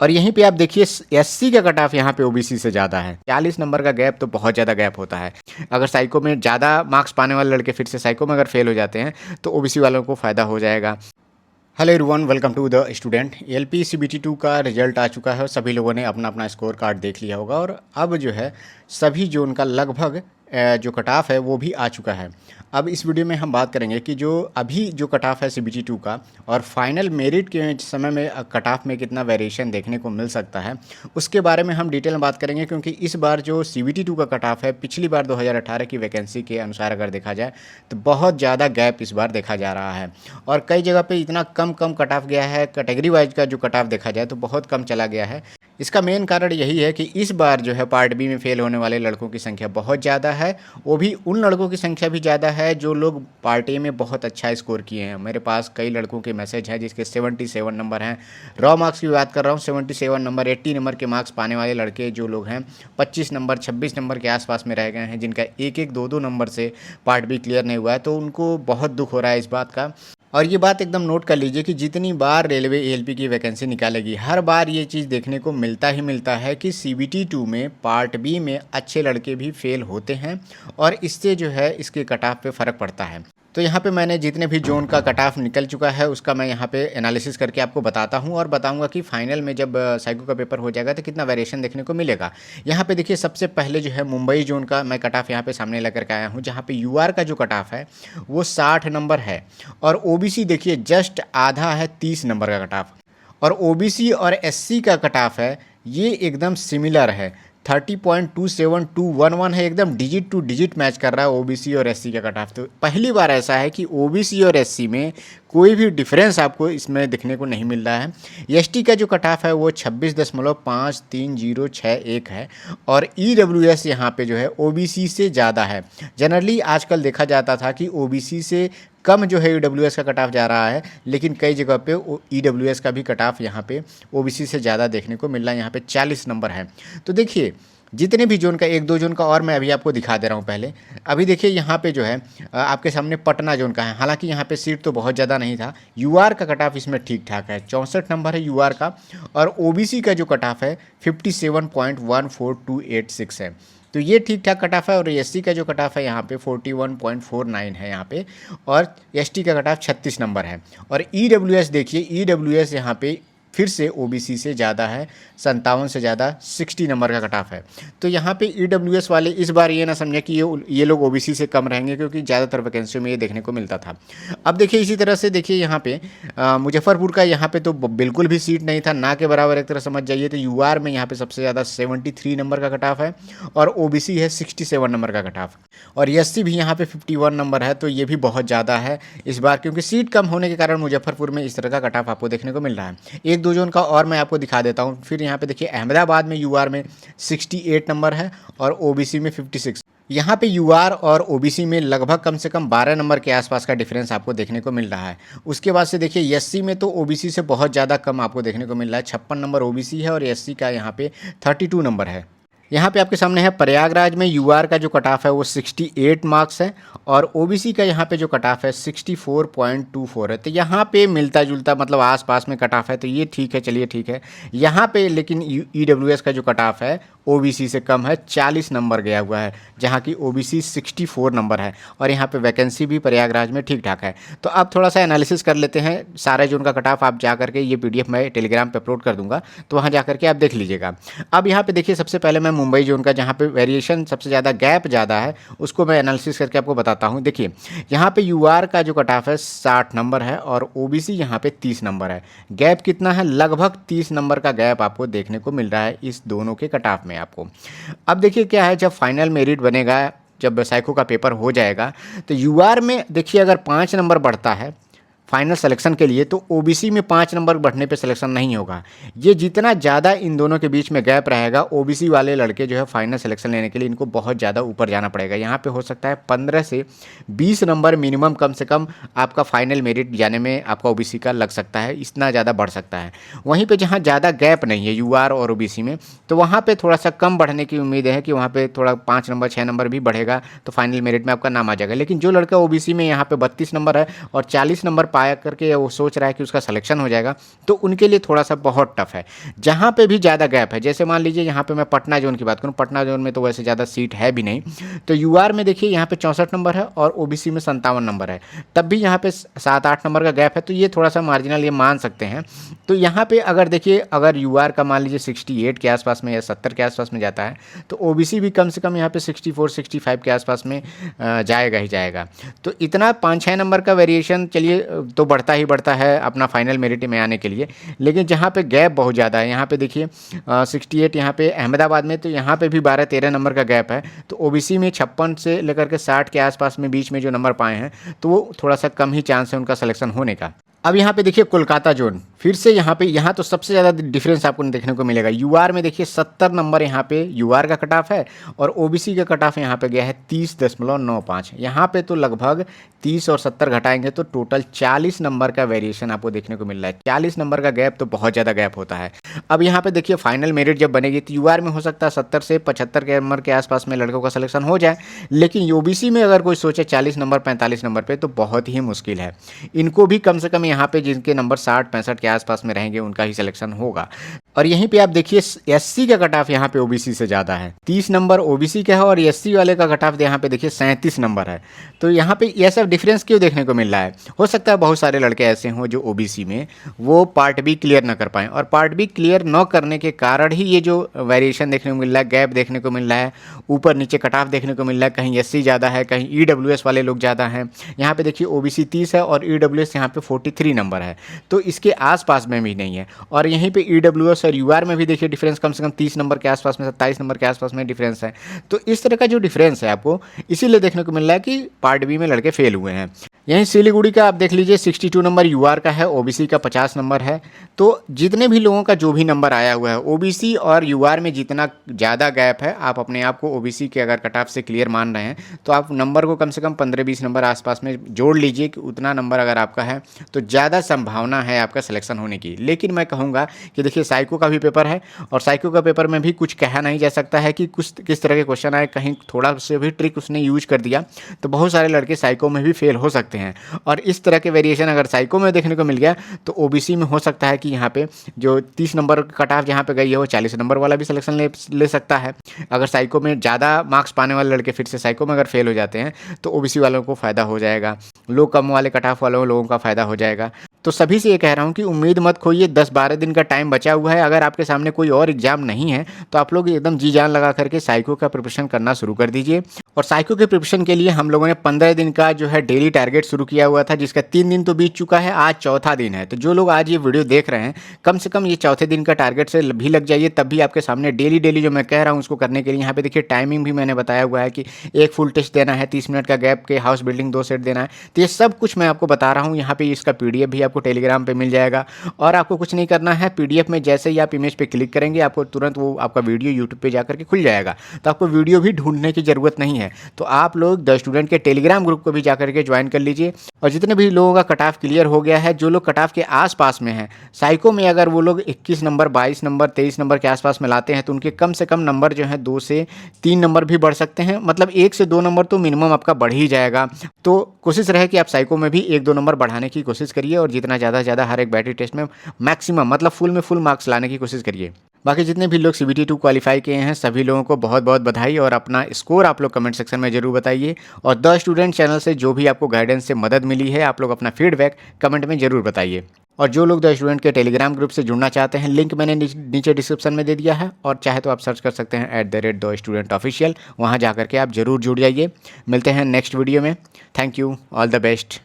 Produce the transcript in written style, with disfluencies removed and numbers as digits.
और यहीं पे आप देखिए एससी का कट ऑफ यहाँ पे ओबीसी से ज़्यादा है। 40 नंबर का गैप तो बहुत ज़्यादा गैप होता है। अगर साइको में ज़्यादा मार्क्स पाने वाले लड़के फिर से साइको में अगर फेल हो जाते हैं तो ओबीसी वालों को फ़ायदा हो जाएगा। Hello everyone, welcome to the student. LP CBT 2 का रिजल्ट आ चुका है और सभी लोगों ने अपना अपना स्कोर कार्ड देख लिया होगा और अब जो है सभी जोन का लगभग जो कट ऑफ है वो भी आ चुका है। अब इस वीडियो में हम बात करेंगे कि जो अभी जो कट ऑफ है सीबीटी 2 का और फाइनल मेरिट के समय में कट ऑफ में कितना वेरिएशन देखने को मिल सकता है उसके बारे में हम डिटेल में बात करेंगे, क्योंकि इस बार जो सीबीटी 2 का कट ऑफ है पिछली बार 2018 की वैकेंसी के अनुसार अगर देखा जाए तो बहुत ज़्यादा गैप इस बार देखा जा रहा है और कई जगह पे इतना कम कट ऑफ गया है। कैटेगरी वाइज का जो कट ऑफ देखा जाए तो बहुत कम चला गया है। इसका मेन कारण यही है कि इस बार जो है पार्ट बी में फेल होने वाले लड़कों की संख्या बहुत ज़्यादा है। वो भी उन लड़कों की संख्या भी ज़्यादा है जो लोग पार्ट ए में बहुत अच्छा स्कोर किए हैं। मेरे पास कई लड़कों के मैसेज हैं जिसके 77 नंबर हैं। रॉ मार्क्स की बात कर रहा हूँ, 77 नंबर 80 नंबर के मार्क्स पाने वाले लड़के जो लोग हैं 25 नंबर 26 नंबर के आसपास में रह गए हैं, जिनका एक दो नंबर से पार्ट बी क्लियर नहीं हुआ है। तो उनको बहुत दुख हो रहा है इस बात का। और ये बात एकदम नोट कर लीजिए कि जितनी बार रेलवे एएलपी की वैकेंसी निकालेगी हर बार ये चीज़ देखने को मिलता है कि सीबीटी 2 में पार्ट बी में अच्छे लड़के भी फेल होते हैं और इससे जो है इसके कट ऑफ पे फ़र्क पड़ता है। तो यहाँ पे मैंने जितने भी जोन का कट ऑफ निकल चुका है उसका मैं यहाँ पे एनालिसिस करके आपको बताता हूँ और बताऊँगा कि फाइनल में जब साइको का पेपर हो जाएगा तो कितना वेरिएशन देखने को मिलेगा। यहाँ पे देखिए सबसे पहले जो है मुंबई जोन का मैं कट ऑफ यहाँ पे सामने लेकर के आया हूँ, जहाँ पे यूआर का जो कट ऑफ है वो 60 नंबर है और ओबीसी देखिए जस्ट आधा है 30 नंबर का कट ऑफ। और ओबीसी और एससी का कट ऑफ है ये एकदम सिमिलर है, 30.27211 है, एकदम डिजिट टू डिजिट मैच कर रहा है ओबीसी और एससी का कट ऑफ। तो पहली बार ऐसा है कि ओबीसी और एससी में कोई भी डिफरेंस आपको इसमें देखने को नहीं मिल रहा है। एसटी का जो कट ऑफ है वो 26.5361 है और ईडब्ल्यूएस यहाँ पे जो है ओबीसी से ज़्यादा है। जनरली आजकल देखा जाता था कि ओबीसी से कम जो है ईडब्ल्यूएस का कट ऑफ जा रहा है, लेकिन कई जगह पे ईडब्ल्यूएस का भी कट ऑफ यहाँ पे ओबीसी से ज़्यादा देखने को मिल रहा है। यहाँ पे 40 नंबर है। तो देखिए जितने भी जोन का एक दो जोन का और मैं अभी आपको दिखा दे रहा हूँ। पहले अभी देखिए यहाँ पे जो है आपके सामने पटना जोन का है, हालांकि यहाँ पे सीट तो बहुत ज़्यादा नहीं था। यूआर का कट ऑफ इसमें ठीक ठाक है, 64 नंबर है यूआर का और ओबीसी का जो कट ऑफ है 57.14286 है। तो ये ठीक ठाक कट ऑफ है। और एससी का जो कट ऑफ है यहाँ पे 41.49 है यहाँ पे और एसटी का कट ऑफ 36 नंबर है। और ईडब्ल्यूएस देखिए, ईडब्ल्यूएस यहाँ पे फिर से ओबीसी से ज़्यादा है, 57 से ज़्यादा 60 नंबर का कट ऑफ है। तो यहाँ पे ईडब्ल्यूएस वाले इस बार ये ना समझे कि ये लोग ओबीसी से कम रहेंगे, क्योंकि ज़्यादातर वैकेंसियों में ये देखने को मिलता था। अब देखिए इसी तरह से देखिए यहाँ पे मुजफ्फरपुर का यहाँ पे तो बिल्कुल भी सीट नहीं था, ना के बराबर एक तरह समझ जाइए। तो यूआर में यहाँ पे सबसे ज़्यादा 73 नंबर का कट ऑफ है और ओबीसी है 67 नंबर का कट ऑफ और एससी भी यहाँ पे 51 नंबर है। तो ये भी बहुत ज़्यादा है इस बार, क्योंकि सीट कम होने के कारण मुजफ्फरपुर में इस तरह का कट ऑफ आपको देखने को मिल रहा है। एक दो जोन का और मैं आपको दिखा देता हूँ। फिर यहाँ पे देखिए अहमदाबाद में यूआर में 68 नंबर है और ओबीसी में 56। यहाँ पे यूआर और ओबीसी में लगभग कम से कम 12 नंबर के आसपास का डिफरेंस आपको देखने को मिल रहा है। उसके बाद से देखिए एससी में तो ओबीसी से बहुत ज़्यादा कम आपको देखने को मिल रहा है, 56 नंबर ओबीसी है और एससी का यहाँ पे 32 नंबर है। यहाँ पे आपके सामने है प्रयागराज में यूआर का जो कट ऑफ है वो 68 मार्क्स है और ओबीसी का यहाँ पे जो कट ऑफ है 64.24 है। तो यहाँ पे मिलता जुलता मतलब आसपास में कट ऑफ है, तो ये ठीक है, चलिए ठीक है। यहाँ पे लेकिन ईडब्ल्यूएस का जो कट ऑफ है ओबीसी से कम है, 40 नंबर गया हुआ है, जहाँ की ओबीसी 64 नंबर है और यहाँ पे वैकेंसी भी प्रयागराज में ठीक ठाक है। तो अब थोड़ा सा एनालिसिस कर लेते हैं सारे जोन का कट ऑफ। आप जा करके ये पीडीएफ मैं टेलीग्राम पे अपलोड कर दूंगा, तो वहाँ जा करके आप देख लीजिएगा। अब यहाँ पे देखिए सबसे पहले मैं मुंबई जोन का, जहाँ पे वेरिएशन सबसे ज़्यादा गैप ज़्यादा है, उसको मैं एनालिसिस करके आपको बताता हूँ। देखिए यहाँ पे यूआर का जो कट ऑफ है 60 नंबर है और ओबीसी यहाँ पे 30 नंबर है। गैप कितना है? लगभग 30 नंबर का गैप आपको देखने को मिल रहा है इस दोनों के कट ऑफ में आपको। अब देखिए क्या है, जब फाइनल मेरिट बनेगा, जब साइको का पेपर हो जाएगा, तो यूआर में देखिए अगर 5 नंबर बढ़ता है फाइनल सिलेक्शन के लिए, तो ओबीसी में 5 नंबर बढ़ने पे सिलेक्शन नहीं होगा। ये जितना ज़्यादा इन दोनों के बीच में गैप रहेगा, ओबीसी वाले लड़के जो है फाइनल सिलेक्शन लेने के लिए इनको बहुत ज़्यादा ऊपर जाना पड़ेगा। यहाँ पे हो सकता है 15 से 20 नंबर मिनिमम कम से कम आपका फाइनल मेरिट जाने में आपका ओबीसी का लग सकता है, इतना ज़्यादा बढ़ सकता है। वहीं पर जहाँ ज़्यादा गैप नहीं है यूआर और ओबीसी में, तो वहाँ पर थोड़ा सा कम बढ़ने की उम्मीद है कि वहाँ पर थोड़ा 5 नंबर 6 नंबर भी बढ़ेगा तो फाइनल मेरिट में आपका नाम आ जाएगा। लेकिन जो लड़का ओबीसी में यहाँ पर 32 नंबर है और 40 नंबर पाया करके वो सोच रहा है कि उसका सिलेक्शन हो जाएगा, तो उनके लिए थोड़ा सा बहुत टफ है। जहाँ पे भी ज़्यादा गैप है, जैसे मान लीजिए यहाँ पे मैं पटना जोन की बात करूँ, पटना जोन में तो वैसे ज़्यादा सीट है भी नहीं, तो यूआर में देखिए यहाँ पे 64 नंबर है और ओबीसी में 57 नंबर है, तब भी यहाँ पे 7-8 नंबर का गैप है, तो ये थोड़ा सा मार्जिनल ये मान सकते हैं। तो यहाँ पे अगर देखिए, अगर यूआर का मान लीजिए 68 के आसपास में या 70 के आसपास में जाता है, तो ओबीसी भी कम से कम यहाँ पे 64-65 के आसपास में जाएगा ही जाएगा। तो इतना 5-6 नंबर का वेरिएशन चलिए तो बढ़ता ही बढ़ता है अपना फाइनल मेरिट में आने के लिए, लेकिन जहाँ पे गैप बहुत ज़्यादा है, यहाँ पे देखिए 68 यहाँ पे अहमदाबाद में, तो यहाँ पे भी 12-13 नंबर का गैप है। तो ओबीसी में 56 से लेकर के 60 के आसपास में बीच में जो नंबर पाए हैं, तो वो थोड़ा सा कम ही चांस है उनका सिलेक्शन होने का। अब यहाँ पे देखिए कोलकाता जोन, फिर से यहाँ तो सबसे ज़्यादा डिफरेंस आपको देखने को मिलेगा। यूआर में देखिए 70 नंबर यहाँ पे यूआर का कट ऑफ है और ओबीसी का कट ऑफ यहाँ पे गया है 30.95। यहाँ पे तो लगभग 30 और 70 घटाएंगे तो टोटल 40 नंबर का वेरिएशन आपको देखने को मिल रहा है। 40 नंबर का गैप तो बहुत ज़्यादा गैप होता है। अब यहाँ पे देखिए फाइनल मेरिट जब बनेगी तो यूआर में हो सकता है 70 से 75 के नंबर के आसपास में लड़कों का सिलेक्शन हो जाए, लेकिन ओबीसी में अगर कोई सोचे 40 नंबर 45 नंबर पर तो बहुत ही मुश्किल है। इनको भी कम से कम यहाँ पे जिनके नंबर 60-65 के आसपास में रहेंगे उनका ही सिलेक्शन होगा। और यहीं पे आप देखिए एससी का कट ऑफ यहाँ पे ओबीसी से ज़्यादा है, 30 नंबर ओबीसी का है और एससी वाले का कट ऑफ यहाँ पे देखिए 37 नंबर है। तो यहाँ पे ये सब डिफरेंस क्यों देखने को मिल रहा है? हो सकता है बहुत सारे लड़के ऐसे हों जो ओबीसी में वो पार्ट बी क्लियर ना कर पाएँ, और पार्ट बी क्लियर न करने के कारण ही ये जो वेरिएशन देखने को मिल रहा है, गैप देखने को मिल रहा है, ऊपर नीचे कट ऑफ देखने को मिल रहा है, कहीं एससी ज़्यादा है, कहीं ईडब्ल्यूएस वाले लोग ज़्यादा हैं। यहाँ पे देखिए ओबीसी 30 है और ईडब्ल्यूएस यहाँ पे 43 नंबर है, तो इसके आसपास में भी नहीं है। और यहीं पे ईडब्ल्यूएस और यूआर में भी देखिए डिफरेंस कम से कम 30 नंबर के आसपास में, 27 नंबर के आसपास में डिफरेंस है। तो इस तरह का जो डिफरेंस है आपको इसीलिए देखने को मिल रहा है कि पार्ट बी में लड़के फेल हुए हैं। यहीं सिलीगुड़ी का आप देख लीजिए 62 नंबर यूआर का है, ओबीसी का 50 नंबर है। तो जितने भी लोगों का जो भी नंबर आया हुआ है, ओबीसी और यूआर में जितना ज़्यादा गैप है, आप अपने आप को ओबीसी के अगर कट ऑफ से क्लियर मान रहे हैं तो आप नंबर को कम से कम 15-20 नंबर आसपास में जोड़ लीजिए कि उतना नंबर अगर आपका है तो ज़्यादा संभावना है आपका सिलेक्शन होने की। लेकिन मैं कहूँगा कि देखिए साइको का भी पेपर है और साइको का पेपर में भी कुछ कहा नहीं जा सकता है कि कुछ किस तरह के क्वेश्चन आए, कहीं थोड़ा से भी ट्रिक उसने यूज कर दिया तो बहुत सारे लड़के साइको में भी फेल हो सकते हैं। और इस तरह के वेरिएशन अगर साइको में देखने को मिल गया तो ओबीसी में हो सकता है कि यहाँ पे जो 30 नंबर कट ऑफ जहाँ पे गई है वो 40 नंबर वाला भी सिलेक्शन ले सकता है। अगर साइको में ज़्यादा मार्क्स पाने वाले लड़के फिर से साइको में अगर फेल हो जाते हैं तो ओबीसी वालों को फ़ायदा हो जाएगा, लोग कम वाले कट ऑफ वालों लोगों का फ़ायदा हो जाएगा। तो सभी से ये कह रहा हूँ कि उम्मीद मत खोइए, 10-12 दिन का टाइम बचा हुआ है। अगर आपके सामने कोई और एग्जाम नहीं है तो आप लोग एकदम जी जान लगा करके साइको का प्रिपरेशन करना शुरू कर दीजिए। और साइको के प्रिपरेशन के लिए हम लोगों ने 15 दिन का जो है डेली टारगेट शुरू किया हुआ था, जिसका 3 दिन तो बीत चुका है, आज चौथा दिन है। तो जो लोग आज ये वीडियो देख रहे हैं कम से कम ये चौथे दिन का टारगेट से भी लग जाइए, तब भी आपके सामने डेली जो मैं कह रहा हूँ उसको करने के लिए यहाँ पे देखिए टाइमिंग भी मैंने बताया हुआ है कि एक फुल टेस्ट देना है, 30 मिनट का गैप के हाउस बिल्डिंग 2 सेट देना है। तो ये सब कुछ मैं आपको बता रहा हूँ। यहाँ पे इसका PDF भी आपको टेलीग्राम पे मिल जाएगा और आपको कुछ नहीं करना है। PDF में जैसे ही आप इमेज पे क्लिक करेंगे आपको तुरंत वो आपका वीडियो यूट्यूब पे जाकर के खुल जाएगा, तो आपको वीडियो भी ढूंढने की ज़रूरत नहीं है। तो आप लोग द स्टूडेंट के टेलीग्राम ग्रुप को भी जाकर के ज्वाइन कर लीजिए। और जितने भी लोगों का कट ऑफ क्लियर हो गया है, जो लोग कट ऑफ के आसपास में हैं, साइको में अगर वो लोग 21 नंबर 22 नंबर 23 नंबर के आसपास में लाते हैं तो उनके कम से कम नंबर जो है 2 से 3 नंबर भी बढ़ सकते हैं, मतलब 1 से 2 नंबर तो मिनिमम आपका बढ़ ही जाएगा। तो कोशिश रहे कि आप साइको में भी 1-2 नंबर बढ़ाने की कोशिश करिए और जितना ज़्यादा हर एक बैटरी टेस्ट में मैक्सिमम मतलब फुल में फुल मार्क्स लाने की कोशिश करिए। बाकी जितने भी लोग CBT 2 क्वालिफाई किए हैं सभी लोगों को बहुत बहुत बधाई और अपना स्कोर आप लोग कमेंट सेक्शन में जरूर बताइए। और द स्टूडेंट चैनल से जो भी आपको गाइडेंस से मदद मिली है आप लोग अपना फीडबैक कमेंट में जरूर बताइए। और जो लोग द स्टूडेंट के टेलीग्राम ग्रुप से जुड़ना चाहते हैं, लिंक मैंने नीचे डिस्क्रिप्शन में दे दिया है और चाहे तो आप सर्च कर सकते हैं @thestudentofficial, वहाँ जाकर के आप जरूर जुड़ जाइए। मिलते हैं नेक्स्ट वीडियो में। Thank you, all the best.